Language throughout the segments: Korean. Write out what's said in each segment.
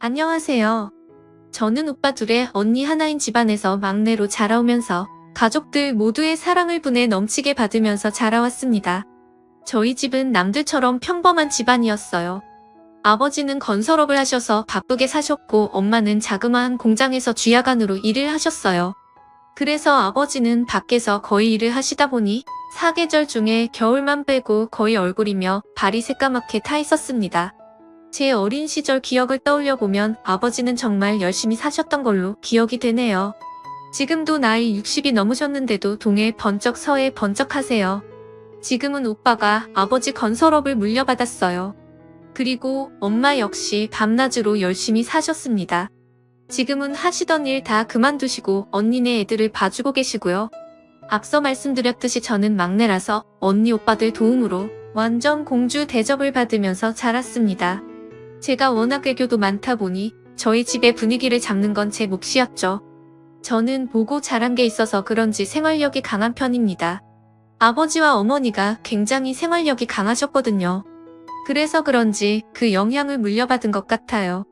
안녕하세요. 저는 오빠 둘에 언니 하나인 집안에서 막내로 자라오면서 가족들 모두의 사랑을 분에 넘치게 받으면서 자라왔습니다. 저희 집은 남들처럼 평범한 집안이었어요. 아버지는 건설업을 하셔서 바쁘게 사셨고 엄마는 자그마한 공장에서 쥐야간으로 일을 하셨어요. 그래서 아버지는 밖에서 거의 일을 하시다 보니 사계절 중에 겨울만 빼고 거의 얼굴이며 발이 새까맣게 타 있었습니다. 제 어린 시절 기억을 떠올려 보면 아버지는 정말 열심히 사셨던 걸로 기억이 되네요. 지금도 나이 60이 넘으셨는데도 동해 번쩍 서해 번쩍 하세요. 지금은 오빠가 아버지 건설업을 물려받았어요. 그리고 엄마 역시 밤낮으로 열심히 사셨습니다. 지금은 하시던 일 다 그만두시고 언니네 애들을 봐주고 계시고요. 앞서 말씀드렸듯이 저는 막내라서 언니 오빠들 도움으로 완전 공주 대접을 받으면서 자랐습니다. 제가 워낙 애교도 많다 보니 저희 집의 분위기를 잡는 건 제 몫이었죠. 저는 보고 자란 게 있어서 그런지 생활력이 강한 편입니다. 아버지와 어머니가 굉장히 생활력이 강하셨거든요. 그래서 그런지 그 영향을 물려받은 것 같아요.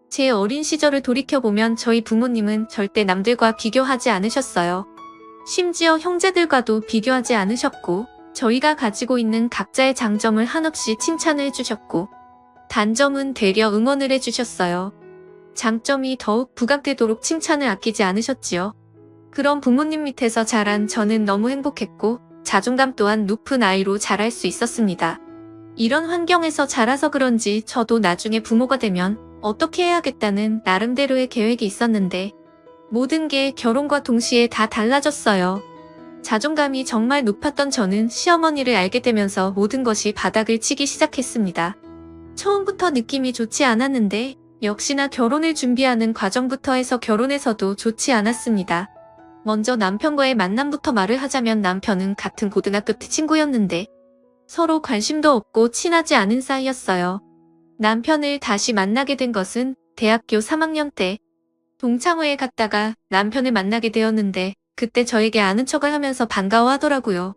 제 어린 시절을 돌이켜보면 저희 부모님은 절대 남들과 비교하지 않으셨어요. 심지어 형제들과도 비교하지 않으셨고 저희가 가지고 있는 각자의 장점을 한없이 칭찬을 해주셨고 단점은 되려 응원을 해주셨어요. 장점이 더욱 부각되도록 칭찬을 아끼지 않으셨지요. 그런 부모님 밑에서 자란 저는 너무 행복했고 자존감 또한 높은 아이로 자랄 수 있었습니다. 이런 환경에서 자라서 그런지 저도 나중에 부모가 되면 어떻게 해야겠다는 나름대로의 계획이 있었는데 모든 게 결혼과 동시에 다 달라졌어요. 자존감이 정말 높았던 저는 시어머니를 알게 되면서 모든 것이 바닥을 치기 시작했습니다. 처음부터 느낌이 좋지 않았는데 역시나 결혼을 준비하는 과정부터 해서 결혼해서도 좋지 않았습니다. 먼저 남편과의 만남부터 말을 하자면 남편은 같은 고등학교 때 친구였는데 서로 관심도 없고 친하지 않은 사이였어요. 남편을 다시 만나게 된 것은 대학교 3학년 때 동창회에 갔다가 남편을 만나게 되었는데 그때 저에게 아는 척을 하면서 반가워하더라고요.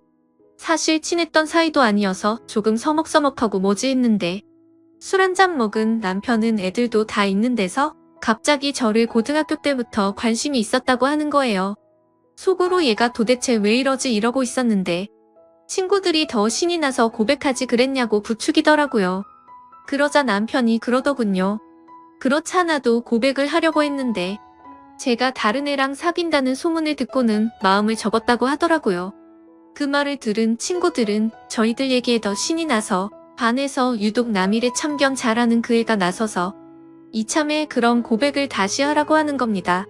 사실 친했던 사이도 아니어서 조금 서먹서먹하고 뭐지 했는데 술 한잔 먹은 남편은 애들도 다 있는 데서 갑자기 저를 고등학교 때부터 관심이 있었다고 하는 거예요. 속으로 얘가 도대체 왜 이러지 이러고 있었는데 친구들이 더 신이 나서 고백하지 그랬냐고 부추기더라고요. 그러자 남편이 그러더군요. 그렇잖아도 고백을 하려고 했는데 제가 다른 애랑 사귄다는 소문을 듣고는 마음을 접었다고 하더라고요. 그 말을 들은 친구들은 저희들 얘기에 더 신이 나서 반해서 유독 남일에 참견 잘하는 그 애가 나서서 이참에 그런 고백을 다시 하라고 하는 겁니다.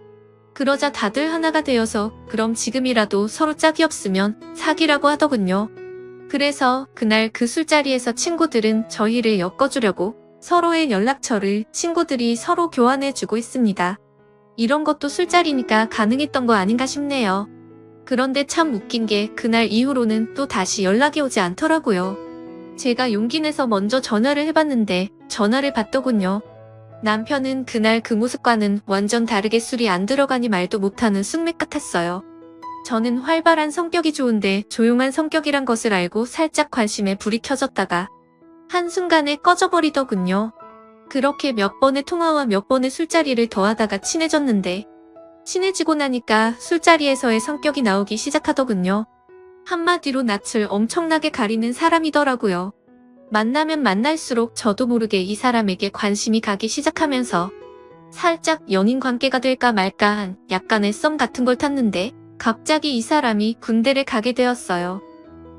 그러자 다들 하나가 되어서 그럼 지금이라도 서로 짝이 없으면 사귀라고 하더군요. 그래서 그날 그 술자리에서 친구들은 저희를 엮어주려고 서로의 연락처를 친구들이 서로 교환해주고 있습니다. 이런 것도 술자리니까 가능했던 거 아닌가 싶네요. 그런데 참 웃긴 게 그날 이후로는 또 다시 연락이 오지 않더라고요. 제가 용기 내서 먼저 전화를 해봤는데 전화를 받더군요. 남편은 그날 그 모습과는 완전 다르게 술이 안 들어가니 말도 못하는 숙맥 같았어요. 저는 활발한 성격이 좋은데 조용한 성격이란 것을 알고 살짝 관심에 불이 켜졌다가 한순간에 꺼져버리더군요. 그렇게 몇 번의 통화와 몇 번의 술자리를 더하다가 친해졌는데 친해지고 나니까 술자리에서의 성격이 나오기 시작하더군요. 한마디로 낯을 엄청나게 가리는 사람이더라고요. 만나면 만날수록 저도 모르게 이 사람에게 관심이 가기 시작하면서 살짝 연인 관계가 될까 말까 한 약간의 썸 같은 걸 탔는데 갑자기 이 사람이 군대를 가게 되었어요.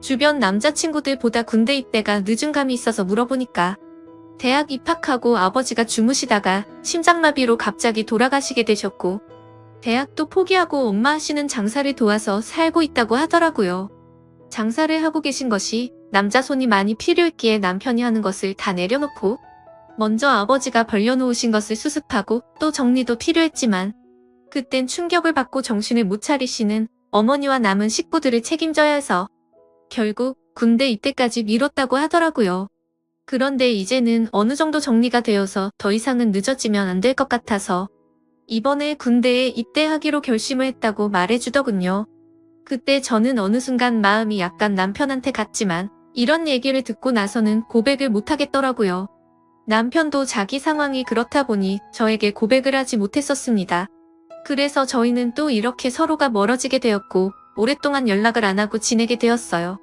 주변 남자친구들보다 군대 입대가 늦은 감이 있어서 물어보니까 대학 입학하고 아버지가 주무시다가 심장마비로 갑자기 돌아가시게 되셨고 대학도 포기하고 엄마 하시는 장사를 도와서 살고 있다고 하더라고요. 장사를 하고 계신 것이 남자 손이 많이 필요했기에 남편이 하는 것을 다 내려놓고 먼저 아버지가 벌려놓으신 것을 수습하고 또 정리도 필요했지만 그땐 충격을 받고 정신을 못 차리시는 어머니와 남은 식구들을 책임져야 해서 결국 군대 입대까지 미뤘다고 하더라고요. 그런데 이제는 어느 정도 정리가 되어서 더 이상은 늦어지면 안 될 것 같아서 이번에 군대에 입대하기로 결심을 했다고 말해주더군요. 그때 저는 어느 순간 마음이 약간 남편한테 갔지만 이런 얘기를 듣고 나서는 고백을 못하겠더라고요. 남편도 자기 상황이 그렇다 보니 저에게 고백을 하지 못했었습니다. 그래서 저희는 또 이렇게 서로가 멀어지게 되었고 오랫동안 연락을 안 하고 지내게 되었어요.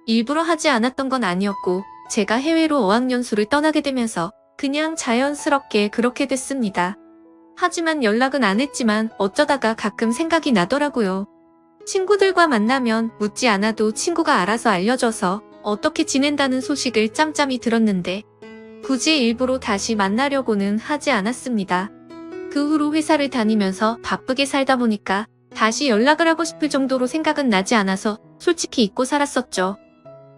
일부러 하지 않았던 건 아니었고 제가 해외로 어학연수를 떠나게 되면서 그냥 자연스럽게 그렇게 됐습니다. 하지만 연락은 안 했지만 어쩌다가 가끔 생각이 나더라고요. 친구들과 만나면 묻지 않아도 친구가 알아서 알려줘서 어떻게 지낸다는 소식을 짬짬이 들었는데 굳이 일부러 다시 만나려고는 하지 않았습니다. 그 후로 회사를 다니면서 바쁘게 살다 보니까 다시 연락을 하고 싶을 정도로 생각은 나지 않아서 솔직히 잊고 살았었죠.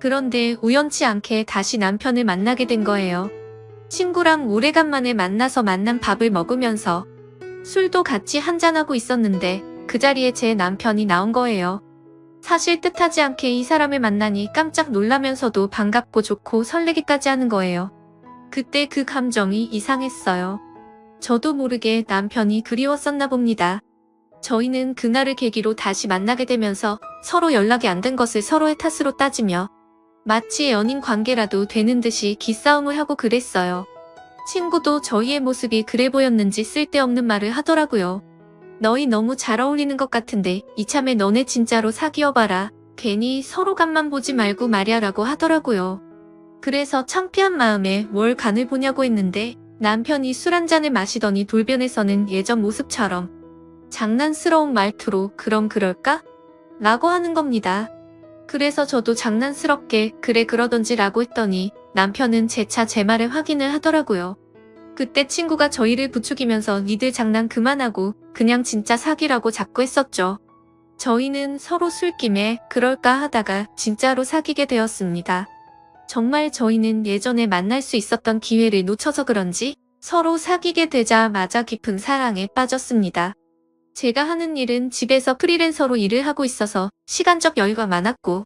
그런데 우연치 않게 다시 남편을 만나게 된 거예요. 친구랑 오래간만에 만나서 만난 밥을 먹으면서 술도 같이 한잔하고 있었는데 그 자리에 제 남편이 나온 거예요. 사실 뜻하지 않게 이 사람을 만나니 깜짝 놀라면서도 반갑고 좋고 설레기까지 하는 거예요. 그때 그 감정이 이상했어요. 저도 모르게 남편이 그리웠었나 봅니다. 저희는 그날을 계기로 다시 만나게 되면서 서로 연락이 안 된 것을 서로의 탓으로 따지며 마치 연인 관계라도 되는 듯이 기싸움을 하고 그랬어요. 친구도 저희의 모습이 그래 보였는지 쓸데없는 말을 하더라고요. 너희 너무 잘 어울리는 것 같은데 이참에 너네 진짜로 사귀어봐라. 괜히 서로 간만 보지 말고 말야라고 하더라고요. 그래서 창피한 마음에 뭘 간을 보냐고 했는데 남편이 술 한 잔을 마시더니 돌변해서는 예전 모습처럼 장난스러운 말투로 그럼 그럴까? 라고 하는 겁니다. 그래서 저도 장난스럽게 그래 그러던지 라고 했더니 남편은 재차 제 말을 확인을 하더라고요. 그때 친구가 저희를 부추기면서 니들 장난 그만하고 그냥 진짜 사귀라고 자꾸 했었죠. 저희는 서로 술김에 그럴까 하다가 진짜로 사귀게 되었습니다. 정말 저희는 예전에 만날 수 있었던 기회를 놓쳐서 그런지 서로 사귀게 되자마자 깊은 사랑에 빠졌습니다. 제가 하는 일은 집에서 프리랜서로 일을 하고 있어서 시간적 여유가 많았고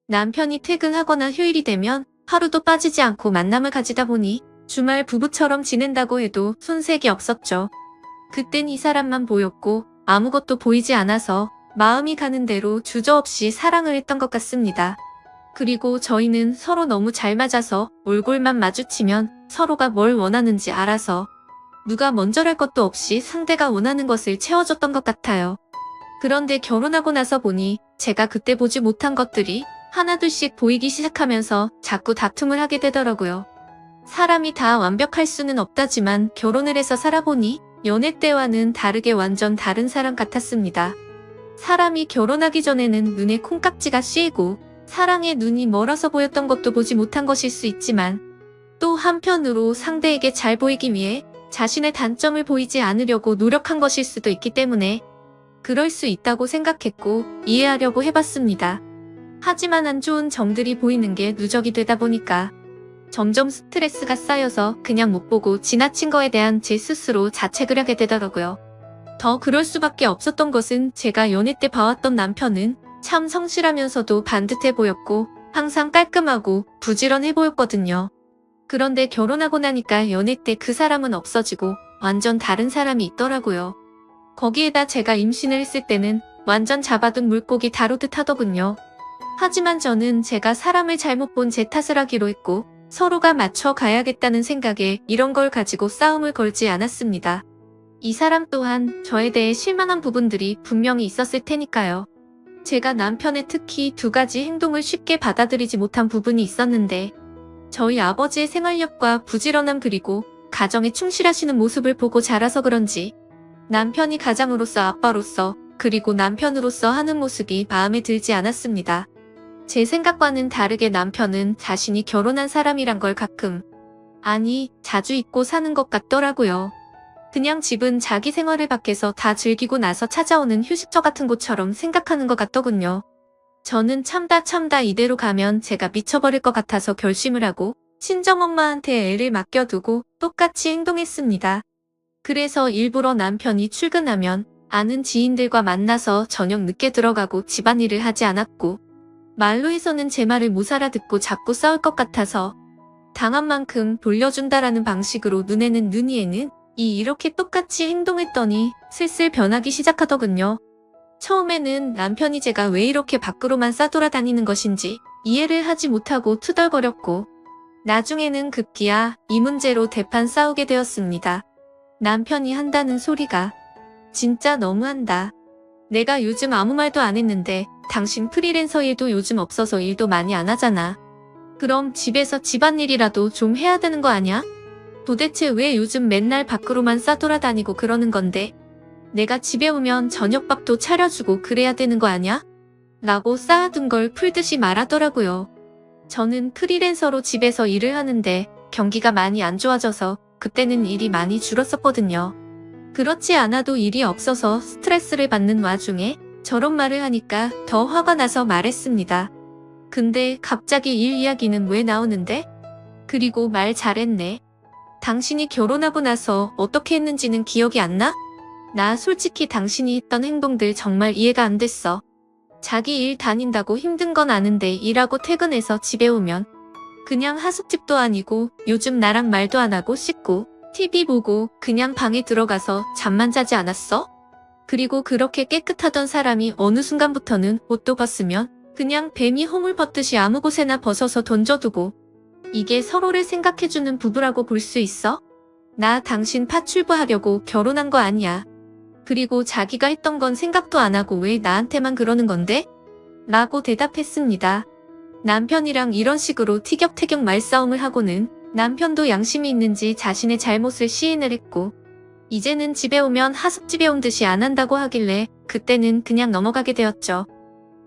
남편이 퇴근하거나 휴일이 되면 하루도 빠지지 않고 만남을 가지다 보니 주말 부부처럼 지낸다고 해도 손색이 없었죠. 그땐 이 사람만 보였고 아무것도 보이지 않아서 마음이 가는 대로 주저없이 사랑을 했던 것 같습니다. 그리고 저희는 서로 너무 잘 맞아서 얼굴만 마주치면 서로가 뭘 원하는지 알아서 누가 먼저랄 것도 없이 상대가 원하는 것을 채워줬던 것 같아요. 그런데 결혼하고 나서 보니 제가 그때 보지 못한 것들이 하나둘씩 보이기 시작하면서 자꾸 다툼을 하게 되더라고요. 사람이 다 완벽할 수는 없다지만 결혼을 해서 살아보니 연애 때와는 다르게 완전 다른 사람 같았습니다. 사람이 결혼하기 전에는 눈에 콩깍지가 씌이고 사랑의 눈이 멀어서 보였던 것도 보지 못한 것일 수 있지만 또 한편으로 상대에게 잘 보이기 위해 자신의 단점을 보이지 않으려고 노력한 것일 수도 있기 때문에 그럴 수 있다고 생각했고 이해하려고 해봤습니다. 하지만 안 좋은 점들이 보이는 게 누적이 되다 보니까 점점 스트레스가 쌓여서 그냥 못 보고 지나친 거에 대한 제 스스로 자책을 하게 되더라고요. 더 그럴 수밖에 없었던 것은 제가 연애 때 봐왔던 남편은 참 성실하면서도 반듯해 보였고 항상 깔끔하고 부지런해 보였거든요. 그런데 결혼하고 나니까 연애 때 그 사람은 없어지고 완전 다른 사람이 있더라고요. 거기에다 제가 임신을 했을 때는 완전 잡아둔 물고기 다루듯 하더군요. 하지만 저는 제가 사람을 잘못 본 제 탓을 하기로 했고 서로가 맞춰 가야겠다는 생각에 이런 걸 가지고 싸움을 걸지 않았습니다. 이 사람 또한 저에 대해 실망한 부분들이 분명히 있었을 테니까요. 제가 남편의 특히 두 가지 행동을 쉽게 받아들이지 못한 부분이 있었는데 저희 아버지의 생활력과 부지런함 그리고 가정에 충실하시는 모습을 보고 자라서 그런지 남편이 가장으로서 아빠로서 그리고 남편으로서 하는 모습이 마음에 들지 않았습니다. 제 생각과는 다르게 남편은 자신이 결혼한 사람이란 걸 가끔, 아니 자주 잊고 사는 것 같더라고요. 그냥 집은 자기 생활을 밖에서 다 즐기고 나서 찾아오는 휴식처 같은 곳처럼 생각하는 것 같더군요. 저는 참다 이대로 가면 제가 미쳐버릴 것 같아서 결심을 하고 친정엄마한테 애를 맡겨두고 똑같이 행동했습니다. 그래서 일부러 남편이 출근하면 아는 지인들과 만나서 저녁 늦게 들어가고 집안일을 하지 않았고 말로 해서는 제 말을 못 알아듣고 자꾸 싸울 것 같아서 당한 만큼 돌려준다라는 방식으로 눈에는 눈이에는 이렇게 똑같이 행동했더니 슬슬 변하기 시작하더군요. 처음에는 남편이 제가 왜 이렇게 밖으로만 싸돌아다니는 것인지 이해를 하지 못하고 투덜거렸고 나중에는 급기야 이 문제로 대판 싸우게 되었습니다. 남편이 한다는 소리가 진짜 너무한다. 내가 요즘 아무 말도 안 했는데 당신 프리랜서 일도 요즘 없어서 일도 많이 안 하잖아. 그럼 집에서 집안일이라도 좀 해야 되는 거 아냐? 도대체 왜 요즘 맨날 밖으로만 싸돌아다니고 그러는 건데? 내가 집에 오면 저녁밥도 차려주고 그래야 되는 거 아냐? 라고 쌓아둔 걸 풀듯이 말하더라고요. 저는 프리랜서로 집에서 일을 하는데 경기가 많이 안 좋아져서 그때는 일이 많이 줄었었거든요. 그렇지 않아도 일이 없어서 스트레스를 받는 와중에 저런 말을 하니까 더 화가 나서 말했습니다. 근데 갑자기 일 이야기는 왜 나오는데? 그리고 말 잘했네. 당신이 결혼하고 나서 어떻게 했는지는 기억이 안 나? 나 솔직히 당신이 했던 행동들 정말 이해가 안 됐어. 자기 일 다닌다고 힘든 건 아는데 일하고 퇴근해서 집에 오면 그냥 하숙집도 아니고 요즘 나랑 말도 안 하고 씻고 TV 보고 그냥 방에 들어가서 잠만 자지 않았어? 그리고 그렇게 깨끗하던 사람이 어느 순간부터는 옷도 벗으면 그냥 뱀이 허물 벗듯이 아무 곳에나 벗어서 던져두고 이게 서로를 생각해주는 부부라고 볼 수 있어? 나 당신 파출부하려고 결혼한 거 아니야. 그리고 자기가 했던 건 생각도 안 하고 왜 나한테만 그러는 건데? 라고 대답했습니다. 남편이랑 이런 식으로 티격태격 말싸움을 하고는 남편도 양심이 있는지 자신의 잘못을 시인을 했고 이제는 집에 오면 하숙집에 온 듯이 안 한다고 하길래 그때는 그냥 넘어가게 되었죠.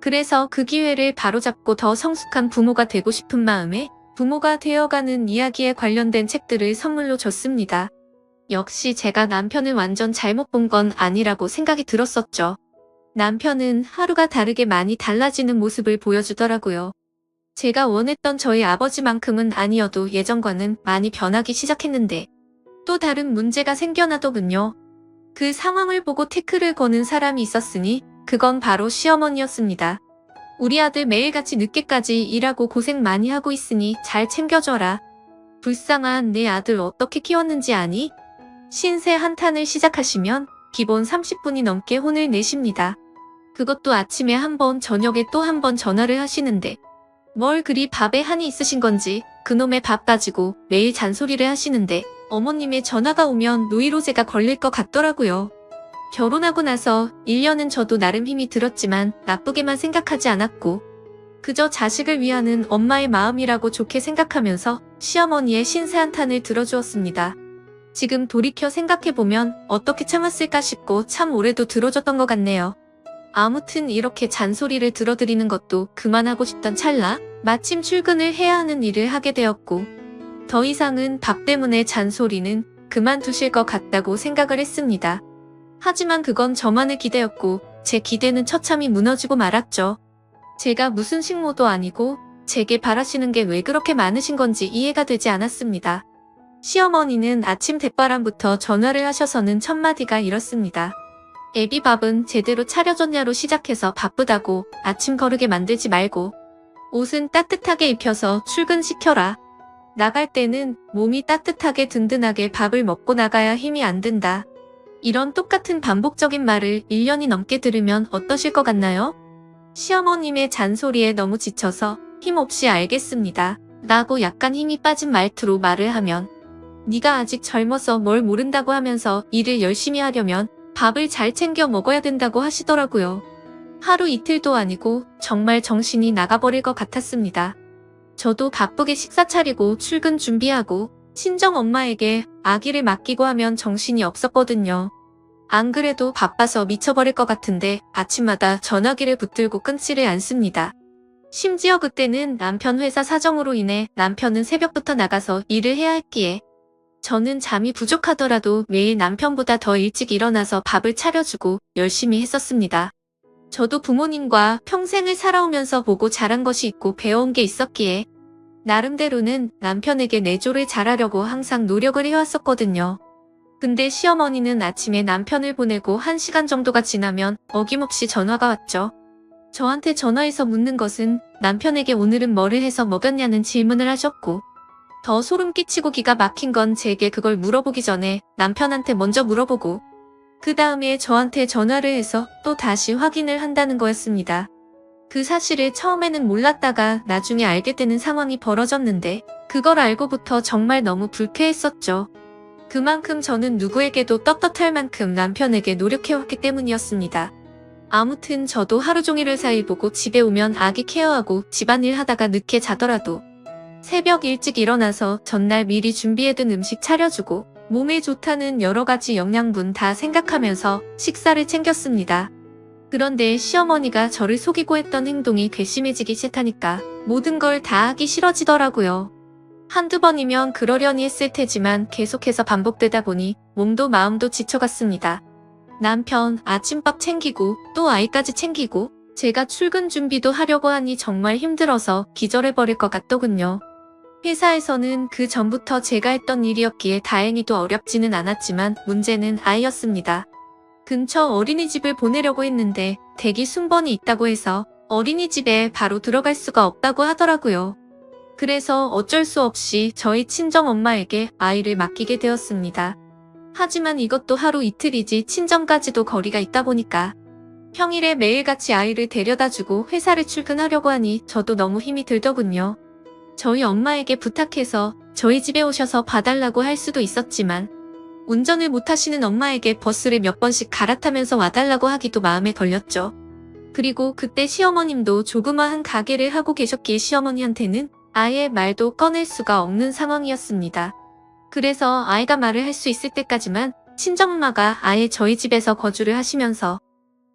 그래서 그 기회를 바로잡고 더 성숙한 부모가 되고 싶은 마음에 부모가 되어가는 이야기에 관련된 책들을 선물로 줬습니다. 역시 제가 남편을 완전 잘못 본 건 아니라고 생각이 들었었죠. 남편은 하루가 다르게 많이 달라지는 모습을 보여주더라고요. 제가 원했던 저희 아버지만큼은 아니어도 예전과는 많이 변하기 시작했는데 또 다른 문제가 생겨나더군요. 그 상황을 보고 태클을 거는 사람이 있었으니 그건 바로 시어머니였습니다. 우리 아들 매일같이 늦게까지 일하고 고생 많이 하고 있으니 잘 챙겨줘라. 불쌍한 내 아들 어떻게 키웠는지 아니? 신세 한탄을 시작하시면 기본 30분이 넘게 혼을 내십니다. 그것도 아침에 한 번, 저녁에 또 한 번 전화를 하시는데 뭘 그리 밥에 한이 있으신 건지 그놈의 밥 가지고 매일 잔소리를 하시는데 어머님의 전화가 오면 노이로제가 걸릴 것 같더라고요. 결혼하고 나서 1년은 저도 나름 힘이 들었지만 나쁘게만 생각하지 않았고 그저 자식을 위하는 엄마의 마음이라고 좋게 생각하면서 시어머니의 신세 한탄을 들어주었습니다. 지금 돌이켜 생각해보면 어떻게 참았을까 싶고 참 오래도 들어줬던 것 같네요. 아무튼 이렇게 잔소리를 들어드리는 것도 그만하고 싶던 찰나 마침 출근을 해야 하는 일을 하게 되었고 더 이상은 밥 때문에 잔소리는 그만두실 것 같다고 생각을 했습니다. 하지만 그건 저만의 기대였고 제 기대는 처참히 무너지고 말았죠. 제가 무슨 식모도 아니고 제게 바라시는 게 왜 그렇게 많으신 건지 이해가 되지 않았습니다. 시어머니는 아침 대바람부터 전화를 하셔서는 첫마디가 이렇습니다. 애비 밥은 제대로 차려줬냐로 시작해서 바쁘다고 아침 거르게 만들지 말고 옷은 따뜻하게 입혀서 출근시켜라. 나갈 때는 몸이 따뜻하게 든든하게 밥을 먹고 나가야 힘이 안 든다. 이런 똑같은 반복적인 말을 1년이 넘게 들으면 어떠실 것 같나요? 시어머님의 잔소리에 너무 지쳐서 힘없이 알겠습니다. 라고 약간 힘이 빠진 말투로 말을 하면 네가 아직 젊어서 뭘 모른다고 하면서 일을 열심히 하려면 밥을 잘 챙겨 먹어야 된다고 하시더라고요. 하루 이틀도 아니고 정말 정신이 나가버릴 것 같았습니다. 저도 바쁘게 식사 차리고 출근 준비하고 친정 엄마에게 아기를 맡기고 하면 정신이 없었거든요. 안 그래도 바빠서 미쳐버릴 것 같은데 아침마다 전화기를 붙들고 끊지를 않습니다. 심지어 그때는 남편 회사 사정으로 인해 남편은 새벽부터 나가서 일을 해야 했기에 저는 잠이 부족하더라도 매일 남편보다 더 일찍 일어나서 밥을 차려주고 열심히 했었습니다. 저도 부모님과 평생을 살아오면서 보고 자란 것이 있고 배워온 게 있었기에 나름대로는 남편에게 내조를 잘하려고 항상 노력을 해왔었거든요. 근데 시어머니는 아침에 남편을 보내고 1시간 정도가 지나면 어김없이 전화가 왔죠. 저한테 전화해서 묻는 것은 남편에게 오늘은 뭐를 해서 먹였냐는 질문을 하셨고 더 소름 끼치고 기가 막힌 건 제게 그걸 물어보기 전에 남편한테 먼저 물어보고 그 다음에 저한테 전화를 해서 또 다시 확인을 한다는 거였습니다. 그 사실을 처음에는 몰랐다가 나중에 알게 되는 상황이 벌어졌는데 그걸 알고부터 정말 너무 불쾌했었죠. 그만큼 저는 누구에게도 떳떳할 만큼 남편에게 노력해왔기 때문이었습니다. 아무튼 저도 하루 종일 회사 일 보고 집에 오면 아기 케어하고 집안일 하다가 늦게 자더라도 새벽 일찍 일어나서 전날 미리 준비해둔 음식 차려주고 몸에 좋다는 여러 가지 영양분 다 생각하면서 식사를 챙겼습니다. 그런데 시어머니가 저를 속이고 했던 행동이 괘씸해지기 시작하니까 모든 걸 다 하기 싫어지더라고요. 한두 번이면 그러려니 했을 테지만 계속해서 반복되다 보니 몸도 마음도 지쳐갔습니다. 남편 아침밥 챙기고 또 아이까지 챙기고 제가 출근 준비도 하려고 하니 정말 힘들어서 기절해버릴 것 같더군요. 회사에서는 그 전부터 제가 했던 일이었기에 다행히도 어렵지는 않았지만 문제는 아이였습니다. 근처 어린이집을 보내려고 했는데 대기 순번이 있다고 해서 어린이집에 바로 들어갈 수가 없다고 하더라고요. 그래서 어쩔 수 없이 저희 친정엄마에게 아이를 맡기게 되었습니다. 하지만 이것도 하루 이틀이지 친정까지도 거리가 있다 보니까 평일에 매일같이 아이를 데려다주고 회사를 출근하려고 하니 저도 너무 힘이 들더군요. 저희 엄마에게 부탁해서 저희 집에 오셔서 봐달라고 할 수도 있었지만 운전을 못하시는 엄마에게 버스를 몇 번씩 갈아타면서 와달라고 하기도 마음에 걸렸죠. 그리고 그때 시어머님도 조그마한 가게를 하고 계셨기에 시어머니한테는 아예 말도 꺼낼 수가 없는 상황이었습니다. 그래서 아이가 말을 할 수 있을 때까지만 친정엄마가 아예 저희 집에서 거주를 하시면서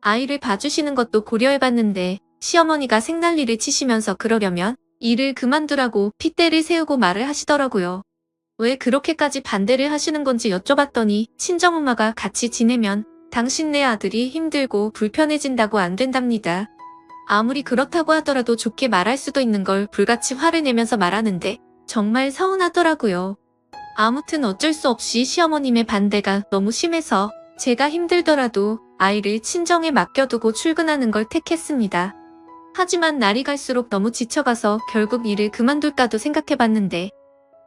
아이를 봐주시는 것도 고려해봤는데 시어머니가 생난리를 치시면서 그러려면 일을 그만두라고 핏대를 세우고 말을 하시더라고요. 왜 그렇게까지 반대를 하시는 건지 여쭤봤더니 친정엄마가 같이 지내면 당신네 아들이 힘들고 불편해진다고 안 된답니다. 아무리 그렇다고 하더라도 좋게 말할 수도 있는 걸 불같이 화를 내면서 말하는데 정말 서운하더라고요. 아무튼 어쩔 수 없이 시어머님의 반대가 너무 심해서 제가 힘들더라도 아이를 친정에 맡겨두고 출근하는 걸 택했습니다. 하지만 날이 갈수록 너무 지쳐가서 결국 일을 그만둘까도 생각해봤는데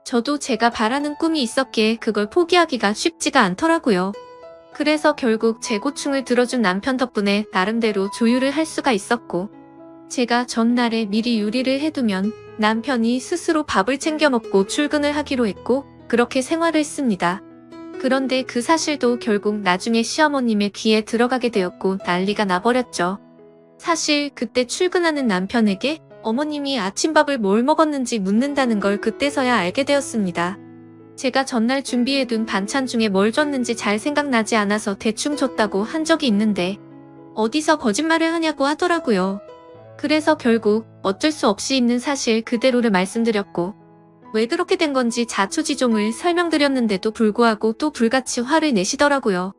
저도 제가 바라는 꿈이 있었기에 그걸 포기하기가 쉽지가 않더라고요. 그래서 결국 제 고충을 들어준 남편 덕분에 나름대로 조율을 할 수가 있었고 제가 전날에 미리 요리를 해두면 남편이 스스로 밥을 챙겨 먹고 출근을 하기로 했고 그렇게 생활을 했습니다. 그런데 그 사실도 결국 나중에 시어머님의 귀에 들어가게 되었고 난리가 나버렸죠. 사실 그때 출근하는 남편에게 어머님이 아침밥을 뭘 먹었는지 묻는다는 걸 그때서야 알게 되었습니다. 제가 전날 준비해둔 반찬 중에 뭘 줬는지 잘 생각나지 않아서 대충 줬다고 한 적이 있는데 어디서 거짓말을 하냐고 하더라고요. 그래서 결국 어쩔 수 없이 있는 사실 그대로를 말씀드렸고 왜 그렇게 된 건지 자초지종을 설명드렸는데도 불구하고 또 불같이 화를 내시더라고요.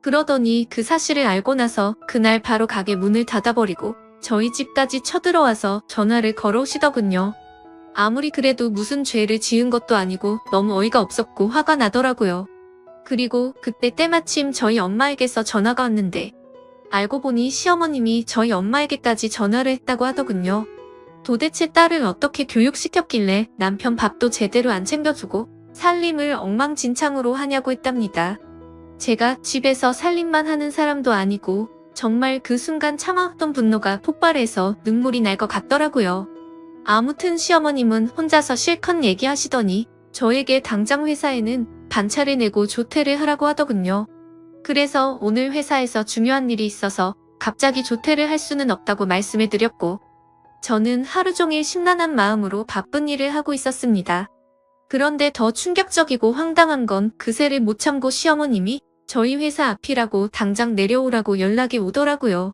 그러더니 그 사실을 알고 나서 그날 바로 가게 문을 닫아버리고 저희 집까지 쳐들어와서 전화를 걸어오시더군요. 아무리 그래도 무슨 죄를 지은 것도 아니고 너무 어이가 없었고 화가 나더라고요. 그리고 그때 때마침 저희 엄마에게서 전화가 왔는데 알고 보니 시어머님이 저희 엄마에게까지 전화를 했다고 하더군요. 도대체 딸을 어떻게 교육시켰길래 남편 밥도 제대로 안 챙겨주고 살림을 엉망진창으로 하냐고 했답니다. 제가 집에서 살림만 하는 사람도 아니고 정말 그 순간 참아왔던 분노가 폭발해서 눈물이 날 것 같더라고요. 아무튼 시어머님은 혼자서 실컷 얘기하시더니 저에게 당장 회사에는 반차를 내고 조퇴를 하라고 하더군요. 그래서 오늘 회사에서 중요한 일이 있어서 갑자기 조퇴를 할 수는 없다고 말씀을 드렸고 저는 하루 종일 심란한 마음으로 바쁜 일을 하고 있었습니다. 그런데 더 충격적이고 황당한 건 그새를 못 참고 시어머님이 저희 회사 앞이라고 당장 내려오라고 연락이 오더라고요.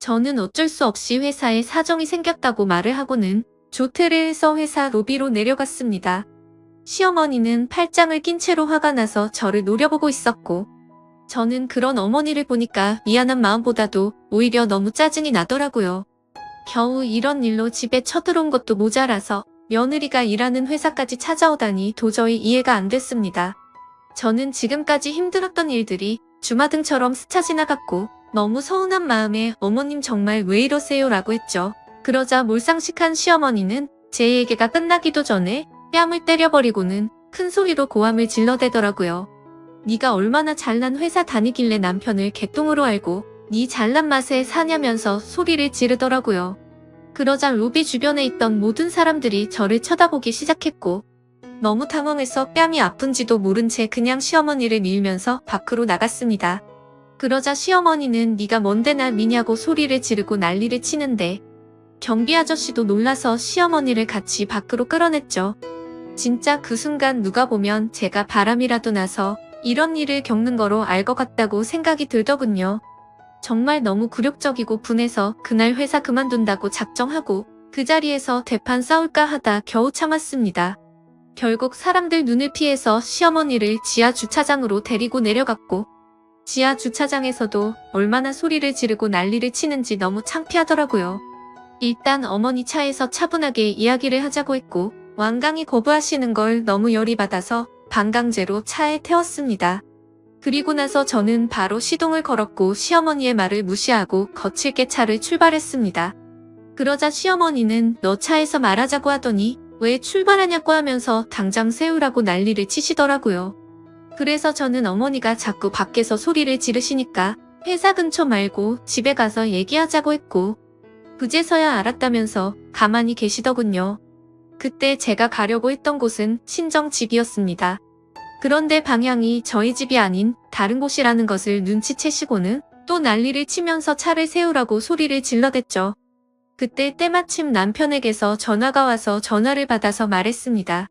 저는 어쩔 수 없이 회사에 사정이 생겼다고 말을 하고는 조퇴를 해서 회사 로비로 내려갔습니다. 시어머니는 팔짱을 낀 채로 화가 나서 저를 노려보고 있었고 저는 그런 어머니를 보니까 미안한 마음보다도 오히려 너무 짜증이 나더라고요. 겨우 이런 일로 집에 쳐들어온 것도 모자라서 며느리가 일하는 회사까지 찾아오다니 도저히 이해가 안 됐습니다. 저는 지금까지 힘들었던 일들이 주마등처럼 스쳐 지나갔고 너무 서운한 마음에 어머님 정말 왜 이러세요 라고 했죠. 그러자 몰상식한 시어머니는 제 얘기가 끝나기도 전에 뺨을 때려버리고는 큰 소리로 고함을 질러대더라고요. 네가 얼마나 잘난 회사 다니길래 남편을 개똥으로 알고 네 잘난 맛에 사냐면서 소리를 지르더라고요. 그러자 로비 주변에 있던 모든 사람들이 저를 쳐다보기 시작했고 너무 당황해서 뺨이 아픈지도 모른 채 그냥 시어머니를 밀면서 밖으로 나갔습니다. 그러자 시어머니는 네가 뭔데 날 미냐고 소리를 지르고 난리를 치는데 경비 아저씨도 놀라서 시어머니를 같이 밖으로 끌어냈죠. 진짜 그 순간 누가 보면 제가 바람이라도 나서 이런 일을 겪는 거로 알 것 같다고 생각이 들더군요. 정말 너무 굴욕적이고 분해서 그날 회사 그만둔다고 작정하고 그 자리에서 대판 싸울까 하다 겨우 참았습니다. 결국 사람들 눈을 피해서 시어머니를 지하 주차장으로 데리고 내려갔고 지하 주차장에서도 얼마나 소리를 지르고 난리를 치는지 너무 창피하더라고요. 일단 어머니 차에서 차분하게 이야기를 하자고 했고 완강히 거부하시는 걸 너무 열이 받아서 반강제로 차에 태웠습니다. 그리고 나서 저는 바로 시동을 걸었고 시어머니의 말을 무시하고 거칠게 차를 출발했습니다. 그러자 시어머니는 너 차에서 말하자고 하더니 왜 출발하냐고 하면서 당장 세우라고 난리를 치시더라고요. 그래서 저는 어머니가 자꾸 밖에서 소리를 지르시니까 회사 근처 말고 집에 가서 얘기하자고 했고 그제서야 알았다면서 가만히 계시더군요. 그때 제가 가려고 했던 곳은 친정 집이었습니다. 그런데 방향이 저희 집이 아닌 다른 곳이라는 것을 눈치채시고는 또 난리를 치면서 차를 세우라고 소리를 질러댔죠. 그때 때마침 남편에게서 전화가 와서 전화를 받아서 말했습니다.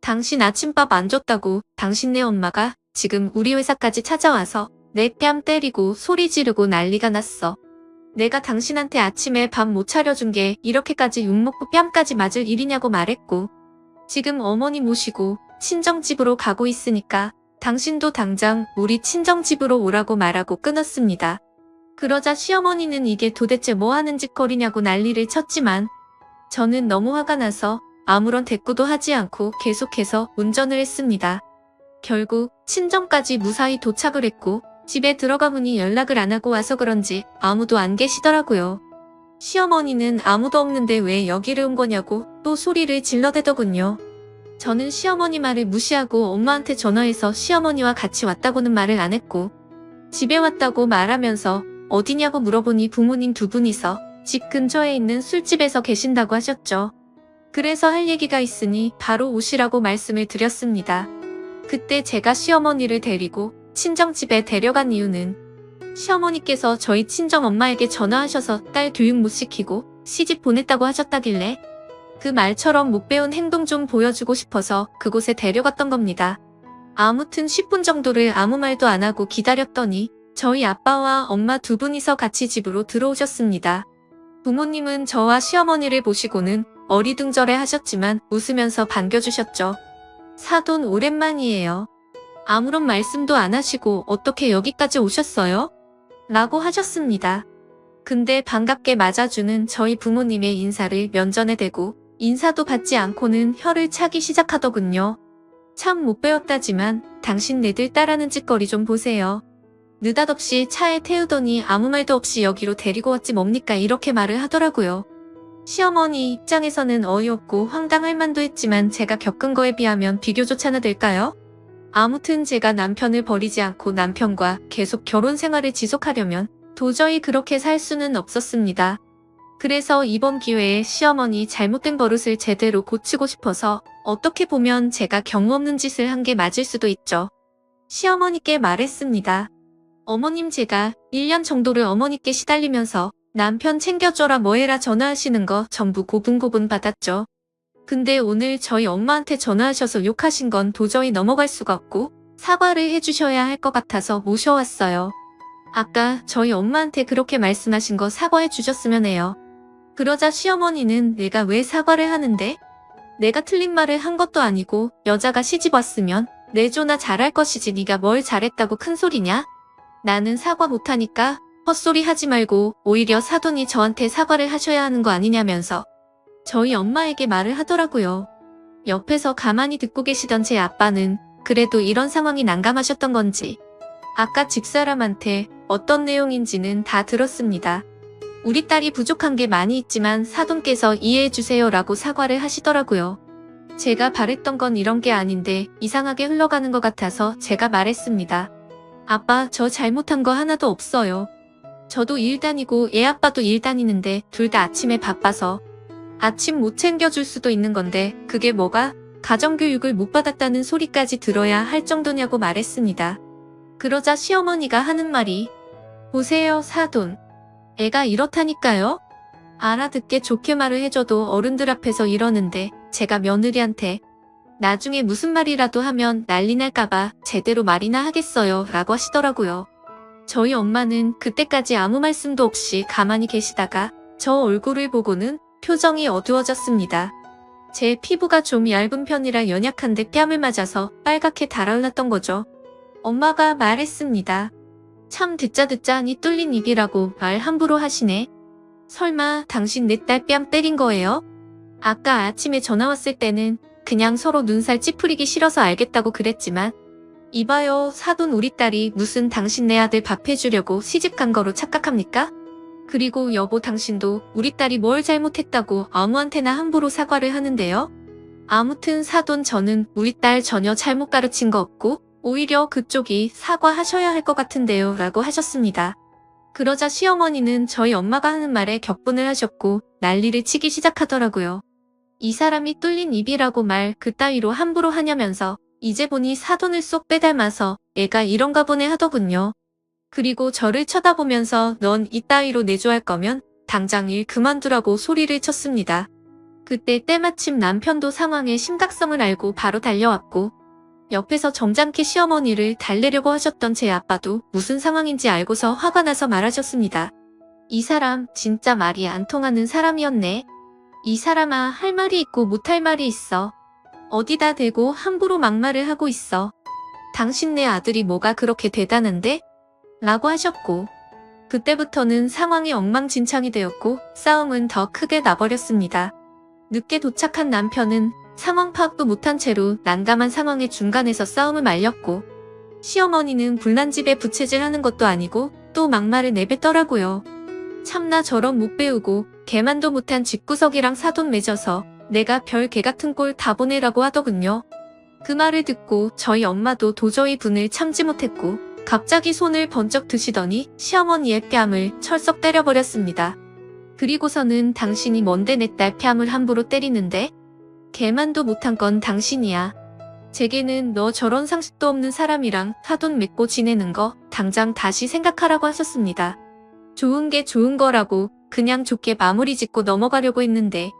당신 아침밥 안 줬다고 당신네 엄마가 지금 우리 회사까지 찾아와서 내 뺨 때리고 소리 지르고 난리가 났어. 내가 당신한테 아침에 밥 못 차려준 게 이렇게까지 욕먹고 뺨까지 맞을 일이냐고 말했고 지금 어머니 모시고 친정집으로 가고 있으니까 당신도 당장 우리 친정집으로 오라고 말하고 끊었습니다. 그러자 시어머니는 이게 도대체 뭐 하는 짓거리냐고 난리를 쳤지만 저는 너무 화가 나서 아무런 대꾸도 하지 않고 계속해서 운전을 했습니다. 결국 친정까지 무사히 도착을 했고 집에 들어가 보니 연락을 안 하고 와서 그런지 아무도 안 계시더라고요. 시어머니는 아무도 없는데 왜 여기를 온 거냐고 또 소리를 질러대더군요. 저는 시어머니 말을 무시하고 엄마한테 전화해서 시어머니와 같이 왔다고는 말을 안 했고 집에 왔다고 말하면서 어디냐고 물어보니 부모님 두 분이서 집 근처에 있는 술집에서 계신다고 하셨죠. 그래서 할 얘기가 있으니 바로 오시라고 말씀을 드렸습니다. 그때 제가 시어머니를 데리고 친정집에 데려간 이유는 시어머니께서 저희 친정엄마에게 전화하셔서 딸 교육 못 시키고 시집 보냈다고 하셨다길래 그 말처럼 못 배운 행동 좀 보여주고 싶어서 그곳에 데려갔던 겁니다. 아무튼 10분 정도를 아무 말도 안 하고 기다렸더니 저희 아빠와 엄마 두 분이서 같이 집으로 들어오셨습니다. 부모님은 저와 시어머니를 보시고는 어리둥절해 하셨지만 웃으면서 반겨주셨죠. 사돈 오랜만이에요. 아무런 말씀도 안 하시고 어떻게 여기까지 오셨어요? 라고 하셨습니다. 근데 반갑게 맞아주는 저희 부모님의 인사를 면전에 대고 인사도 받지 않고는 혀를 차기 시작하더군요. 참 못 배웠다지만 당신네들 딸하는 짓거리 좀 보세요. 느닷없이 차에 태우더니 아무 말도 없이 여기로 데리고 왔지 뭡니까 이렇게 말을 하더라고요. 시어머니 입장에서는 어이없고 황당할 만도 했지만 제가 겪은 거에 비하면 비교조차나 될까요? 아무튼 제가 남편을 버리지 않고 남편과 계속 결혼 생활을 지속하려면 도저히 그렇게 살 수는 없었습니다. 그래서 이번 기회에 시어머니 잘못된 버릇을 제대로 고치고 싶어서 어떻게 보면 제가 경우 없는 짓을 한 게 맞을 수도 있죠. 시어머니께 말했습니다. 어머님 제가 1년 정도를 어머니께 시달리면서 남편 챙겨줘라 뭐해라 전화하시는 거 전부 고분고분 받았죠. 근데 오늘 저희 엄마한테 전화하셔서 욕하신 건 도저히 넘어갈 수가 없고 사과를 해주셔야 할 것 같아서 모셔왔어요. 아까 저희 엄마한테 그렇게 말씀하신 거 사과해 주셨으면 해요. 그러자 시어머니는 내가 왜 사과를 하는데? 내가 틀린 말을 한 것도 아니고 여자가 시집 왔으면 내조나 잘할 것이지 네가 뭘 잘했다고 큰 소리냐? 나는 사과 못하니까 헛소리 하지 말고 오히려 사돈이 저한테 사과를 하셔야 하는 거 아니냐면서 저희 엄마에게 말을 하더라고요. 옆에서 가만히 듣고 계시던 제 아빠는 그래도 이런 상황이 난감하셨던 건지 아까 집사람한테 어떤 내용인지는 다 들었습니다. 우리 딸이 부족한 게 많이 있지만 사돈께서 이해해주세요 라고 사과를 하시더라고요. 제가 바랬던 건 이런 게 아닌데 이상하게 흘러가는 것 같아서 제가 말했습니다. 아빠 저 잘못한 거 하나도 없어요. 저도 일 다니고 애 아빠도 일 다니는데 둘 다 아침에 바빠서 아침 못 챙겨줄 수도 있는 건데 그게 뭐가 가정교육을 못 받았다는 소리까지 들어야 할 정도냐고 말했습니다. 그러자 시어머니가 하는 말이 보세요 사돈. 애가 이렇다니까요. 알아듣게 좋게 말을 해줘도 어른들 앞에서 이러는데 제가 며느리한테 나중에 무슨 말이라도 하면 난리 날까봐 제대로 말이나 하겠어요 라고 하시더라고요. 저희 엄마는 그때까지 아무 말씀도 없이 가만히 계시다가 저 얼굴을 보고는 표정이 어두워졌습니다. 제 피부가 좀 얇은 편이라 연약한데 뺨을 맞아서 빨갛게 달아올랐던 거죠. 엄마가 말했습니다. 참 듣자 하니 뚫린 입이라고 말 함부로 하시네. 설마 당신 내 딸 뺨 때린 거예요? 아까 아침에 전화 왔을 때는 그냥 서로 눈살 찌푸리기 싫어서 알겠다고 그랬지만 이봐요 사돈 우리 딸이 무슨 당신 내 아들 밥 해주려고 시집간 거로 착각합니까? 그리고 여보 당신도 우리 딸이 뭘 잘못했다고 아무한테나 함부로 사과를 하는데요? 아무튼 사돈 저는 우리 딸 전혀 잘못 가르친 거 없고 오히려 그쪽이 사과하셔야 할 것 같은데요 라고 하셨습니다. 그러자 시어머니는 저희 엄마가 하는 말에 격분을 하셨고 난리를 치기 시작하더라고요. 이 사람이 뚫린 입이라고 말 그따위로 함부로 하냐면서 이제 보니 사돈을 쏙 빼닮아서 애가 이런가 보네 하더군요. 그리고 저를 쳐다보면서 넌 이따위로 내조할 거면 당장 일 그만두라고 소리를 쳤습니다. 그때 때마침 남편도 상황의 심각성을 알고 바로 달려왔고 옆에서 점잖게 시어머니를 달래려고 하셨던 제 아빠도 무슨 상황인지 알고서 화가 나서 말하셨습니다. 이 사람 진짜 말이 안 통하는 사람이었네. 이 사람아 할 말이 있고 못할 말이 있어. 어디다 대고 함부로 막말을 하고 있어. 당신네 아들이 뭐가 그렇게 대단한데? 라고 하셨고 그때부터는 상황이 엉망진창이 되었고 싸움은 더 크게 나버렸습니다. 늦게 도착한 남편은 상황 파악도 못한 채로 난감한 상황의 중간에서 싸움을 말렸고 시어머니는 불난집에 부채질하는 것도 아니고 또 막말을 내뱉더라고요. 참나 저런 못 배우고 개만도 못한 집구석이랑 사돈 맺어서 내가 별 개 같은 꼴 다 보내라고 하더군요. 그 말을 듣고 저희 엄마도 도저히 분을 참지 못했고 갑자기 손을 번쩍 드시더니 시어머니의 뺨을 철썩 때려버렸습니다. 그리고서는 당신이 뭔데 내 딸 뺨을 함부로 때리는데? 개만도 못한 건 당신이야. 제게는 너 저런 상식도 없는 사람이랑 사돈 맺고 지내는 거 당장 다시 생각하라고 하셨습니다. 좋은 게 좋은 거라고 그냥 좋게 마무리 짓고 넘어가려고 했는데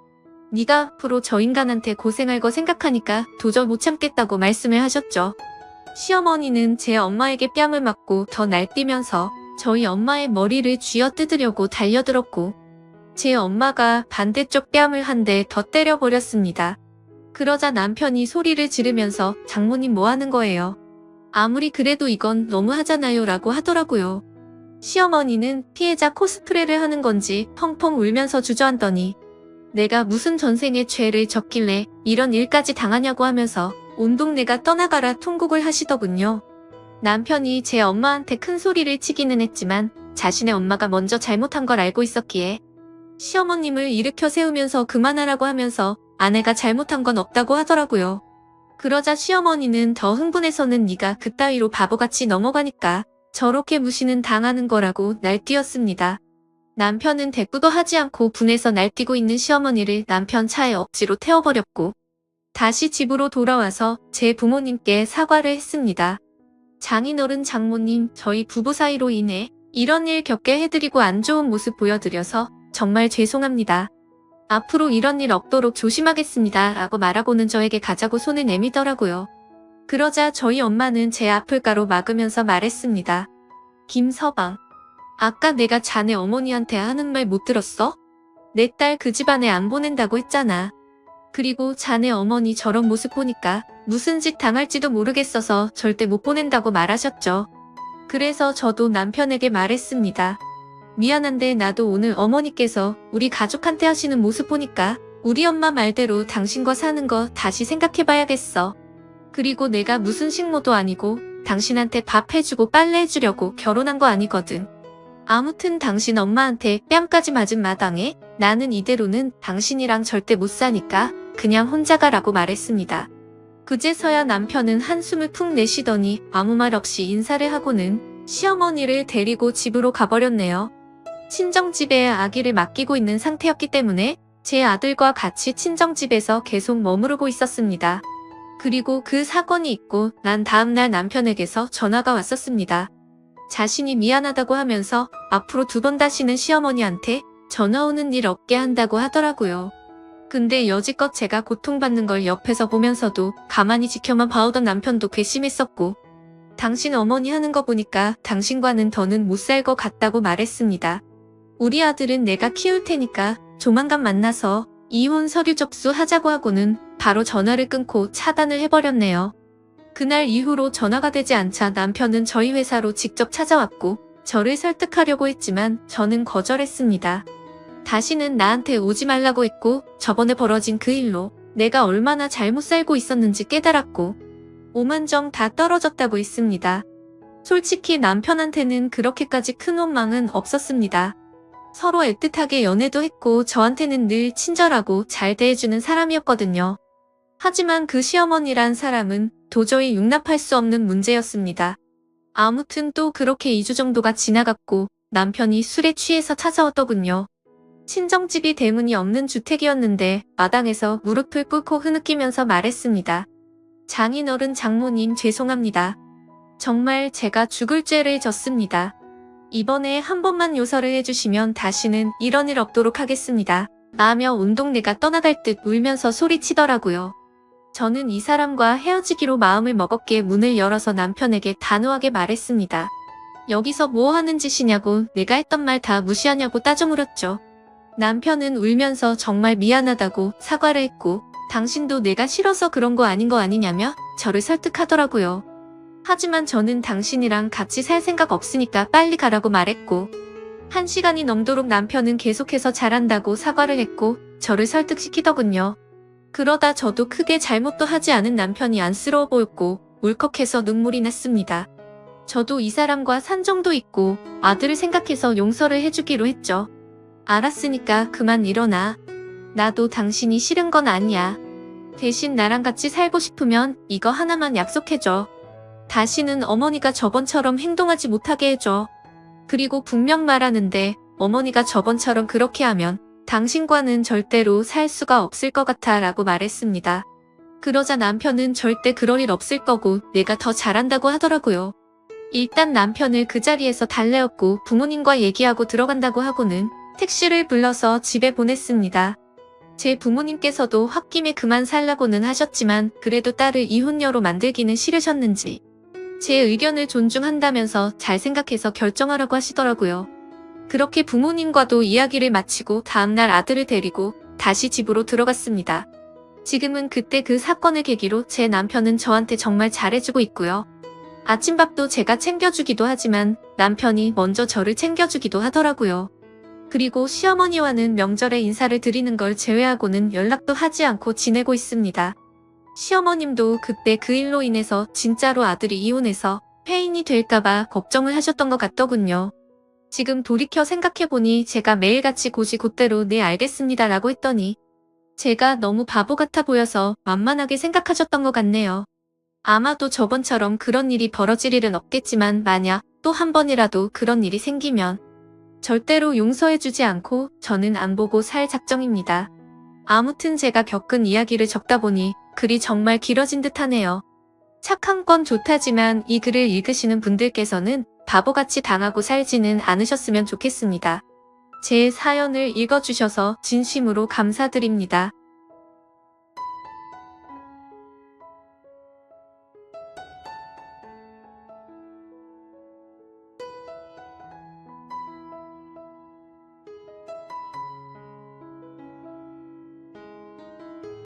네가 앞으로 저 인간한테 고생할 거 생각하니까 도저히 못 참겠다고 말씀을 하셨죠. 시어머니는 제 엄마에게 뺨을 맞고 더 날뛰면서 저희 엄마의 머리를 쥐어뜯으려고 달려들었고 제 엄마가 반대쪽 뺨을 한 대 더 때려버렸습니다. 그러자 남편이 소리를 지르면서 장모님 뭐 하는 거예요? 아무리 그래도 이건 너무하잖아요 라고 하더라고요. 시어머니는 피해자 코스프레를 하는 건지 펑펑 울면서 주저앉더니 내가 무슨 전생에 죄를 졌길래 이런 일까지 당하냐고 하면서 온 동네가 떠나가라 통곡을 하시더군요. 남편이 제 엄마한테 큰 소리를 치기는 했지만 자신의 엄마가 먼저 잘못한 걸 알고 있었기에 시어머님을 일으켜 세우면서 그만하라고 하면서 아내가 잘못한 건 없다고 하더라고요. 그러자 시어머니는 더 흥분해서는 네가 그따위로 바보같이 넘어가니까 저렇게 무시는 당하는 거라고 날뛰었습니다. 남편은 대꾸도 하지 않고 분해서 날뛰고 있는 시어머니를 남편 차에 억지로 태워버렸고 다시 집으로 돌아와서 제 부모님께 사과를 했습니다. 장인어른 장모님 저희 부부 사이로 인해 이런 일 겪게 해드리고 안 좋은 모습 보여드려서 정말 죄송합니다. 앞으로 이런 일 없도록 조심하겠습니다 라고 말하고는 저에게 가자고 손을 내밀더라고요. 그러자 저희 엄마는 제 앞을 가로 막으면서 말했습니다. 김서방, 아까 내가 자네 어머니한테 하는 말 못 들었어? 내 딸 그 집안에 안 보낸다고 했잖아. 그리고 자네 어머니 저런 모습 보니까 무슨 짓 당할지도 모르겠어서 절대 못 보낸다고 말하셨죠. 그래서 저도 남편에게 말했습니다. 미안한데 나도 오늘 어머니께서 우리 가족한테 하시는 모습 보니까 우리 엄마 말대로 당신과 사는 거 다시 생각해봐야겠어. 그리고 내가 무슨 식모도 아니고 당신한테 밥 해주고 빨래 해주려고 결혼한 거 아니거든. 아무튼 당신 엄마한테 뺨까지 맞은 마당에 나는 이대로는 당신이랑 절대 못 사니까 그냥 혼자 가라고 말했습니다. 그제서야 남편은 한숨을 푹 내쉬더니 아무 말 없이 인사를 하고는 시어머니를 데리고 집으로 가버렸네요. 친정집에 아기를 맡기고 있는 상태였기 때문에 제 아들과 같이 친정집에서 계속 머무르고 있었습니다. 그리고 그 사건이 있고 난 다음날 남편에게서 전화가 왔었습니다. 자신이 미안하다고 하면서 앞으로 2번 다시는 시어머니한테 전화 오는 일 없게 한다고 하더라고요. 근데 여지껏 제가 고통받는 걸 옆에서 보면서도 가만히 지켜만 봐오던 남편도 괘씸했었고, 당신 어머니 하는 거 보니까 당신과는 더는 못 살 것 같다고 말했습니다. 우리 아들은 내가 키울 테니까 조만간 만나서 이혼 서류 접수하자고 하고는 바로 전화를 끊고 차단을 해버렸네요. 그날 이후로 전화가 되지 않자 남편은 저희 회사로 직접 찾아왔고 저를 설득하려고 했지만 저는 거절했습니다. 다시는 나한테 오지 말라고 했고 저번에 벌어진 그 일로 내가 얼마나 잘못 살고 있었는지 깨달았고 오만정 다 떨어졌다고 했습니다. 솔직히 남편한테는 그렇게까지 큰 원망은 없었습니다. 서로 애틋하게 연애도 했고 저한테는 늘 친절하고 잘 대해주는 사람이었거든요. 하지만 그 시어머니란 사람은 도저히 용납할 수 없는 문제였습니다. 아무튼 또 그렇게 2주 정도가 지나갔고 남편이 술에 취해서 찾아왔더군요. 친정집이 대문이 없는 주택이었는데 마당에서 무릎을 꿇고 흐느끼면서 말했습니다. 장인어른 장모님 죄송합니다. 정말 제가 죽을 죄를 졌습니다. 이번에 한 번만 용서를 해주시면 다시는 이런 일 없도록 하겠습니다. 라며 온 동네가 떠나갈 듯 울면서 소리치더라고요. 저는 이 사람과 헤어지기로 마음을 먹었기에 문을 열어서 남편에게 단호하게 말했습니다. 여기서 뭐 하는 짓이냐고 내가 했던 말 다 무시하냐고 따져 물었죠. 남편은 울면서 정말 미안하다고 사과를 했고 당신도 내가 싫어서 그런 거 아닌 거 아니냐며 저를 설득하더라고요. 하지만 저는 당신이랑 같이 살 생각 없으니까 빨리 가라고 말했고 1시간이 넘도록 남편은 계속해서 잘한다고 사과를 했고 저를 설득시키더군요. 그러다 저도 크게 잘못도 하지 않은 남편이 안쓰러워 보였고 울컥해서 눈물이 났습니다. 저도 이 사람과 산정도 있고 아들을 생각해서 용서를 해주기로 했죠. 알았으니까 그만 일어나. 나도 당신이 싫은 건 아니야. 대신 나랑 같이 살고 싶으면 이거 하나만 약속해줘. 다시는 어머니가 저번처럼 행동하지 못하게 해줘. 그리고 분명 말하는데 어머니가 저번처럼 그렇게 하면 당신과는 절대로 살 수가 없을 것 같아 라고 말했습니다. 그러자 남편은 절대 그럴 일 없을 거고 내가 더 잘한다고 하더라고요. 일단 남편을 그 자리에서 달래었고 부모님과 얘기하고 들어간다고 하고는 택시를 불러서 집에 보냈습니다. 제 부모님께서도 홧김에 그만 살라고는 하셨지만 그래도 딸을 이혼녀로 만들기는 싫으셨는지 제 의견을 존중한다면서 잘 생각해서 결정하라고 하시더라고요. 그렇게 부모님과도 이야기를 마치고 다음날 아들을 데리고 다시 집으로 들어갔습니다. 지금은 그때 그 사건을 계기로 제 남편은 저한테 정말 잘해주고 있고요. 아침밥도 제가 챙겨주기도 하지만 남편이 먼저 저를 챙겨주기도 하더라고요. 그리고 시어머니와는 명절에 인사를 드리는 걸 제외하고는 연락도 하지 않고 지내고 있습니다. 시어머님도 그때 그 일로 인해서 진짜로 아들이 이혼해서 폐인이 될까봐 걱정을 하셨던 것 같더군요. 지금 돌이켜 생각해보니 제가 매일같이 곧이곧대로 네 알겠습니다 라고 했더니 제가 너무 바보 같아 보여서 만만하게 생각하셨던 것 같네요. 아마도 저번처럼 그런 일이 벌어질 일은 없겠지만 만약 또 한 번이라도 그런 일이 생기면 절대로 용서해주지 않고 저는 안 보고 살 작정입니다. 아무튼 제가 겪은 이야기를 적다 보니 글이 정말 길어진 듯 하네요. 착한 건 좋다지만 이 글을 읽으시는 분들께서는 바보같이 당하고 살지는 않으셨으면 좋겠습니다. 제 사연을 읽어주셔서 진심으로 감사드립니다.